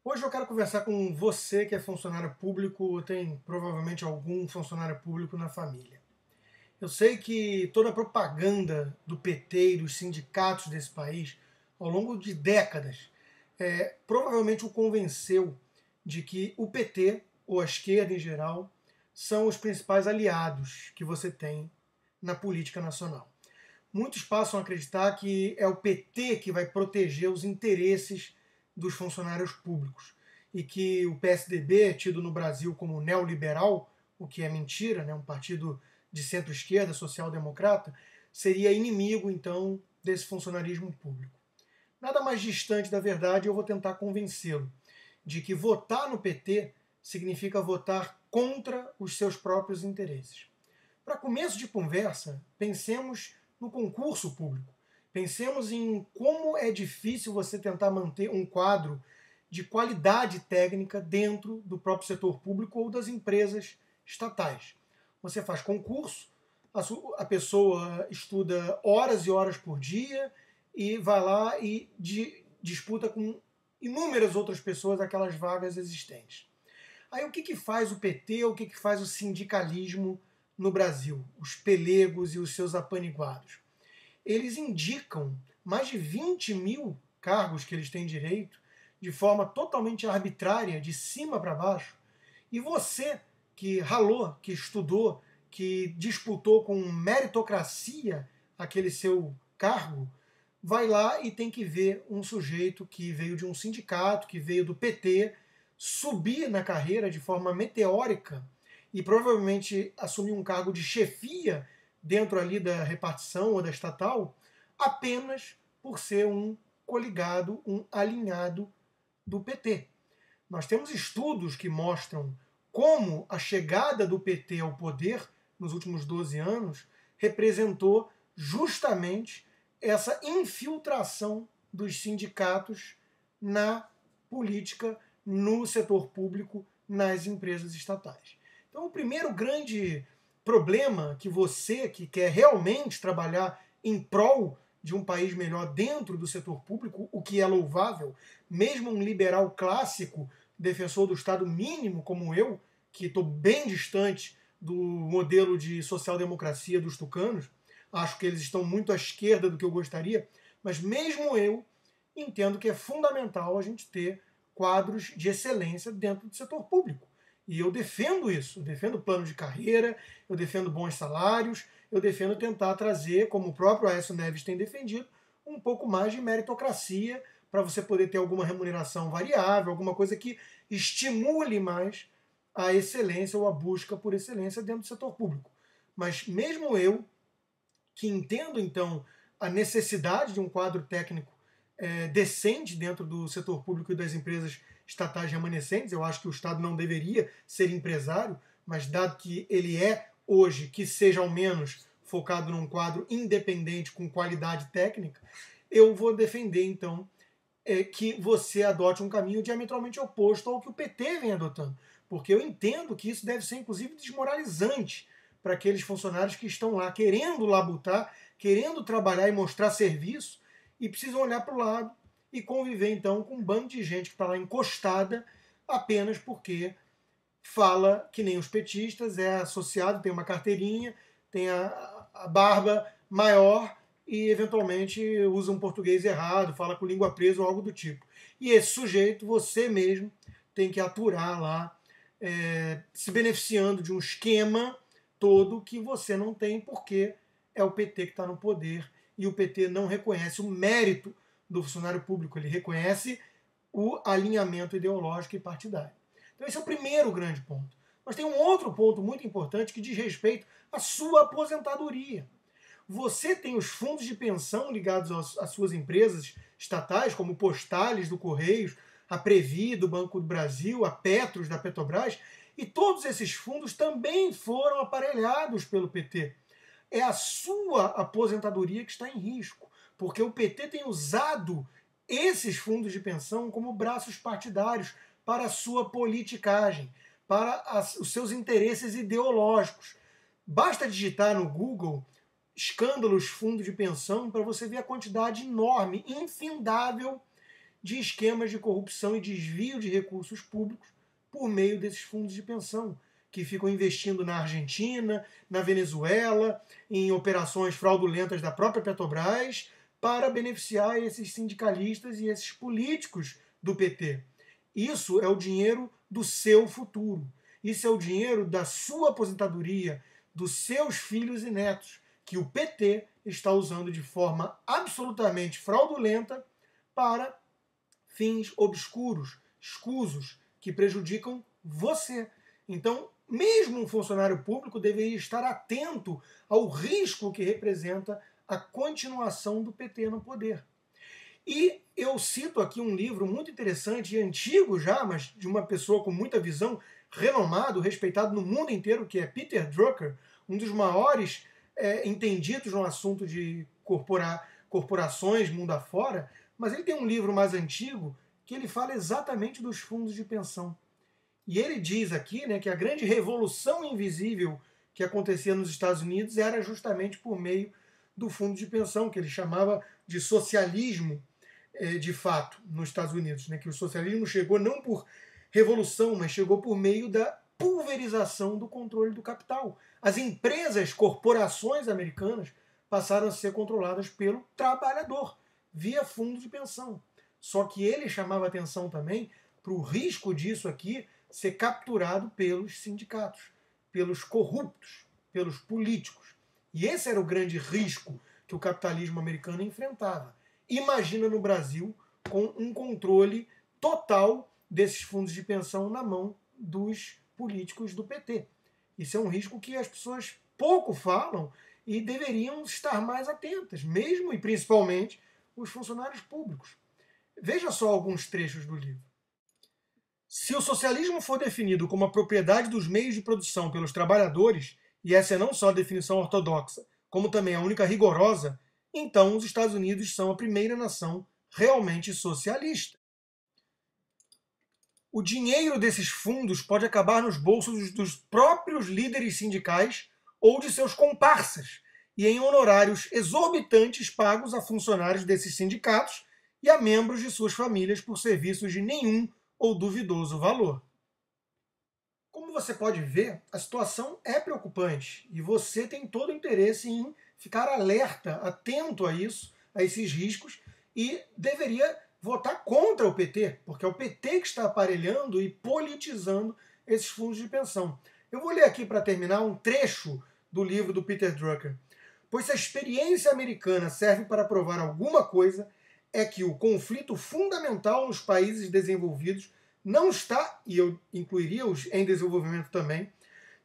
Hoje eu quero conversar com você que é funcionário público ou tem provavelmente algum funcionário público na família. Eu sei que toda a propaganda do PT e dos sindicatos desse país, ao longo de décadas, provavelmente o convenceu de que o PT, ou a esquerda em geral, são os principais aliados que você tem na política nacional. Muitos passam a acreditar que é o PT que vai proteger os interesses dos funcionários públicos e que o PSDB, tido no Brasil como neoliberal, o que é mentira, né, um partido de centro-esquerda, social-democrata, seria inimigo, então, desse funcionarismo público. Nada mais distante da verdade, eu vou tentar convencê-lo de que votar no PT significa votar contra os seus próprios interesses. Para começo de conversa, pensemos no concurso público. Pensemos em como é difícil você tentar manter um quadro de qualidade técnica dentro do próprio setor público ou das empresas estatais. Você faz concurso, a pessoa estuda horas e horas por dia e vai lá e disputa com inúmeras outras pessoas aquelas vagas existentes. Aí o que faz o PT, o que faz o sindicalismo no Brasil, os pelegos e os seus apaniguados? Eles indicam mais de 20 mil cargos que eles têm direito, de forma totalmente arbitrária, de cima para baixo, e você que ralou, que estudou, que disputou com meritocracia aquele seu cargo, vai lá e tem que ver um sujeito que veio de um sindicato, que veio do PT, subir na carreira de forma meteórica e provavelmente assumir um cargo de chefia dentro ali da repartição ou da estatal, apenas por ser um coligado, um alinhado do PT. Nós temos estudos que mostram como a chegada do PT ao poder nos últimos 12 anos representou justamente essa infiltração dos sindicatos na política, no setor público, nas empresas estatais. Então, o primeiro grande problema que você que quer realmente trabalhar em prol de um país melhor dentro do setor público, o que é louvável, mesmo um liberal clássico, defensor do Estado mínimo como eu, que estou bem distante do modelo de social-democracia dos tucanos, acho que eles estão muito à esquerda do que eu gostaria, mas mesmo eu entendo que é fundamental a gente ter quadros de excelência dentro do setor público. E eu defendo isso, eu defendo plano de carreira, eu defendo bons salários, eu defendo tentar trazer, como o próprio Aécio Neves tem defendido, um pouco mais de meritocracia para você poder ter alguma remuneração variável, alguma coisa que estimule mais a excelência ou a busca por excelência dentro do setor público. Mas mesmo eu, que entendo então a necessidade de um quadro técnico decente dentro do setor público e das empresas estatais remanescentes, eu acho que o Estado não deveria ser empresário, mas dado que ele é hoje, que seja ao menos focado num quadro independente com qualidade técnica, eu vou defender então que você adote um caminho diametralmente oposto ao que o PT vem adotando. Porque eu entendo que isso deve ser, inclusive, desmoralizante para aqueles funcionários que estão lá querendo labutar, querendo trabalhar e mostrar serviço, e precisam olhar para o lado e conviver, então, com um bando de gente que está lá encostada apenas porque fala que nem os petistas, é associado, tem uma carteirinha, tem a barba maior e, eventualmente, usa um português errado, fala com língua presa ou algo do tipo. E esse sujeito, você mesmo, tem que aturar lá, se beneficiando de um esquema todo que você não tem, porque é o PT que está no poder e o PT não reconhece o mérito do funcionário público, ele reconhece o alinhamento ideológico e partidário. Então esse é o primeiro grande ponto. Mas tem um outro ponto muito importante que diz respeito à sua aposentadoria. Você tem os fundos de pensão ligados às suas empresas estatais, como Postales do Correios, a Previ do Banco do Brasil, a Petros da Petrobras, e todos esses fundos também foram aparelhados pelo PT. É a sua aposentadoria que está em risco, porque o PT tem usado esses fundos de pensão como braços partidários para a sua politicagem, para os seus interesses ideológicos. Basta digitar no Google escândalos fundos de pensão para você ver a quantidade enorme, infindável de esquemas de corrupção e desvio de recursos públicos por meio desses fundos de pensão, que ficam investindo na Argentina, na Venezuela, em operações fraudulentas da própria Petrobras, para beneficiar esses sindicalistas e esses políticos do PT. Isso é o dinheiro do seu futuro. Isso é o dinheiro da sua aposentadoria, dos seus filhos e netos, que o PT está usando de forma absolutamente fraudulenta para fins obscuros, escusos, que prejudicam você. Então, mesmo um funcionário público deveria estar atento ao risco que representa a continuação do PT no poder. E eu cito aqui um livro muito interessante e antigo já, mas de uma pessoa com muita visão, renomado, respeitado no mundo inteiro, que é Peter Drucker, um dos maiores entendidos no assunto de corporações mundo afora, mas ele tem um livro mais antigo que ele fala exatamente dos fundos de pensão. E ele diz aqui, né, que a grande revolução invisível que acontecia nos Estados Unidos era justamente por meio do fundo de pensão, que ele chamava de socialismo de fato nos Estados Unidos, né, que o socialismo chegou não por revolução, mas chegou por meio da pulverização do controle do capital. As empresas, corporações americanas passaram a ser controladas pelo trabalhador, via fundo de pensão. Só que ele chamava atenção também para o risco disso aqui ser capturado pelos sindicatos, pelos corruptos, pelos políticos. E esse era o grande risco que o capitalismo americano enfrentava. Imagina no Brasil com um controle total desses fundos de pensão na mão dos políticos do PT. Isso é um risco que as pessoas pouco falam e deveriam estar mais atentas, mesmo e principalmente os funcionários públicos. Veja só alguns trechos do livro. Se o socialismo for definido como a propriedade dos meios de produção pelos trabalhadores, e essa é não só a definição ortodoxa, como também a única rigorosa, então os Estados Unidos são a primeira nação realmente socialista. O dinheiro desses fundos pode acabar nos bolsos dos próprios líderes sindicais ou de seus comparsas, e em honorários exorbitantes pagos a funcionários desses sindicatos e a membros de suas famílias por serviços de nenhum ou duvidoso valor. Como você pode ver, a situação é preocupante e você tem todo o interesse em ficar alerta, atento a isso, a esses riscos, e deveria votar contra o PT, porque é o PT que está aparelhando e politizando esses fundos de pensão. Eu vou ler aqui para terminar um trecho do livro do Peter Drucker. Pois se a experiência americana serve para provar alguma coisa, é que o conflito fundamental nos países desenvolvidos não está, e eu incluiria os em desenvolvimento também,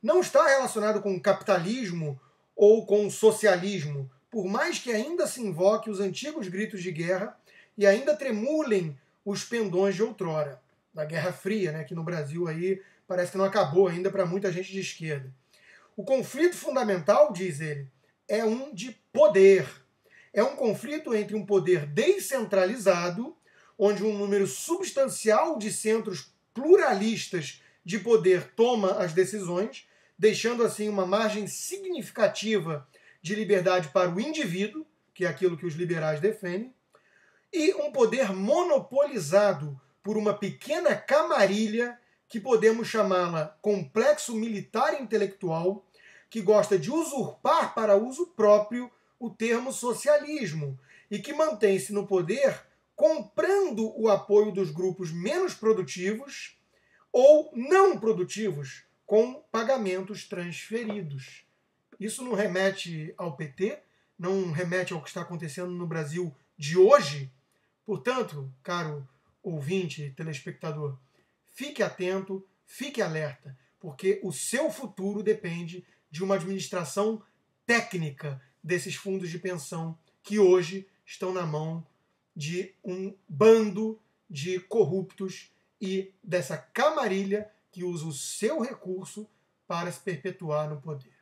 não está relacionado com o capitalismo ou com o socialismo, por mais que ainda se invoque os antigos gritos de guerra e ainda tremulem os pendões de outrora, da Guerra Fria, né, que no Brasil aí parece que não acabou ainda para muita gente de esquerda. O conflito fundamental, diz ele, é um de poder. É um conflito entre um poder descentralizado, onde um número substancial de centros pluralistas de poder toma as decisões, deixando assim uma margem significativa de liberdade para o indivíduo, que é aquilo que os liberais defendem, e um poder monopolizado por uma pequena camarilha que podemos chamá-la complexo militar intelectual, que gosta de usurpar para uso próprio o termo socialismo e que mantém-se no poder comprando o apoio dos grupos menos produtivos ou não produtivos com pagamentos transferidos. Isso não remete ao PT, não remete ao que está acontecendo no Brasil de hoje. Portanto, caro ouvinte, telespectador, fique atento, fique alerta, porque o seu futuro depende de uma administração técnica desses fundos de pensão que hoje estão na mão de um bando de corruptos e dessa camarilha que usa o seu recurso para se perpetuar no poder.